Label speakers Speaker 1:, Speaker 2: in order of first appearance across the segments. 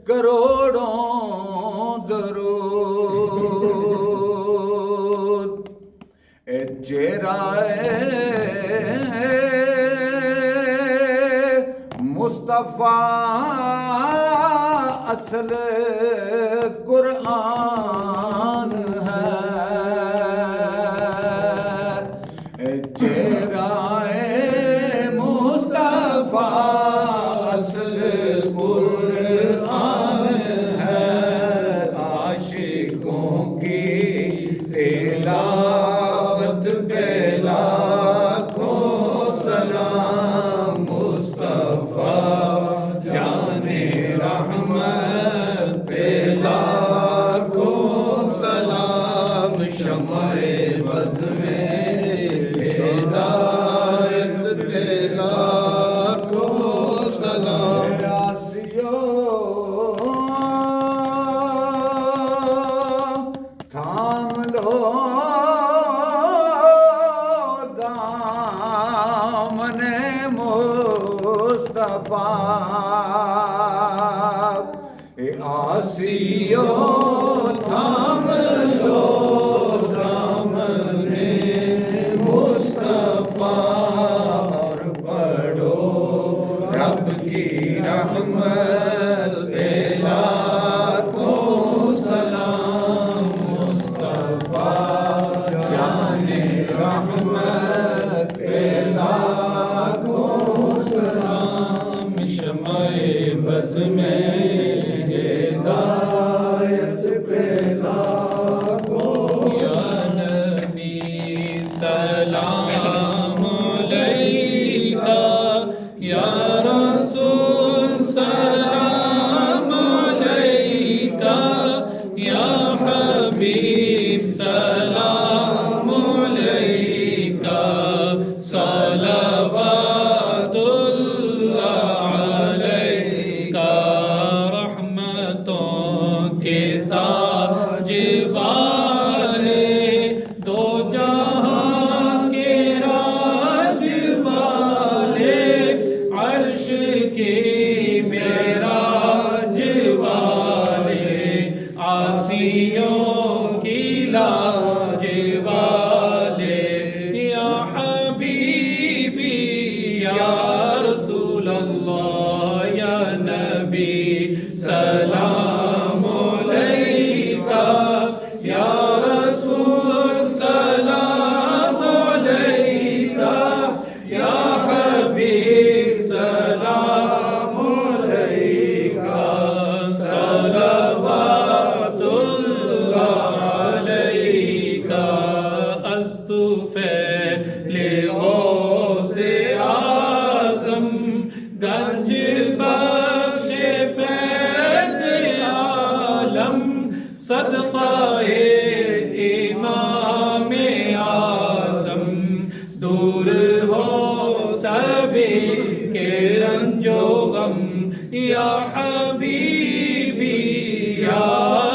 Speaker 1: کروڑوں درود جرائے مصطفیٰ اصل قرآن ہے جرائے مصطفیٰ اصل قرآن ہے عاشقوں کی تلاوت پہ لاکھوں سلام مصطفیٰ جانے رحمت پہ لاکھوں سلام شمع بز میں ہدایت پہ لاکھوں سلام تھام لو دامن مصطفیٰ آسیو تھام لو دامن مصطفیٰ اور پڑھو رب کی رحمت پہ لاکھوں سلام مصطفیٰ جانے رحمت پہ لاکھوں سلام شمع بز میں ہدایت پہ لاکھوں یا نبی سلام علیکہ یا رسول سلام علیکہ یا حبیب سلام علیکہ صلوات اللہ علیکہ رحمتوں کے تاج والے دو جہاں کے راج والے عرش کی معراج والے عاصیوں کی لاج والے یا حبیبی یا رسول اللہ یا نبی سلام علیکہ یا رسول سلام علیکہ یا حبیب سلام علیکہ صلوات اللہ علیکہ استغفر غوث اعظم گنج بخش فیض عالم صدقہ امام اعظم دور ہو سبھی کے رنج و غم یا حبیبی یا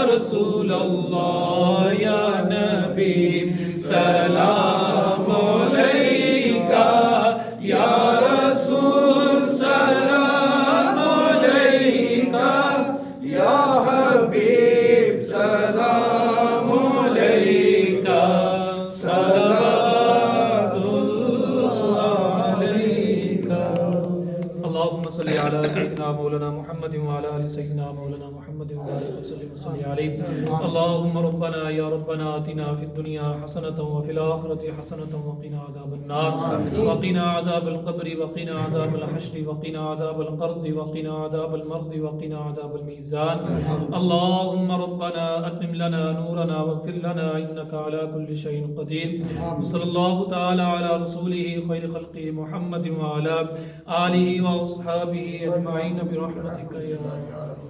Speaker 1: رسول اللہ یا نبی سلام علیکہ یا رسول سلام علیکہ یا حبیب سلام علیکہ صلوات اللہ علیکہ اللہم صلی علی سیدنا مولانا محمد وعلی آل سیدنا مولانا محمد وبارک وسلم وصلی علیہ اللہم ربنا یا ربنا آتنا فی الدنیا حسنة وفی الآخرة حسنة وقنا عذاب النار وقنا عذاب القبر وقنا عذاب الحشر وقنا عذاب القرد وقنا عذاب المرض وقنا عذاب الميزان اللهم ربنا أتمم لنا نورنا واغفر لنا إنك على كل شيء قدير وصلى الله تعالى على رسوله خير خلقه محمد وعلى آله وأصحابه أجمعين برحمتك يا رب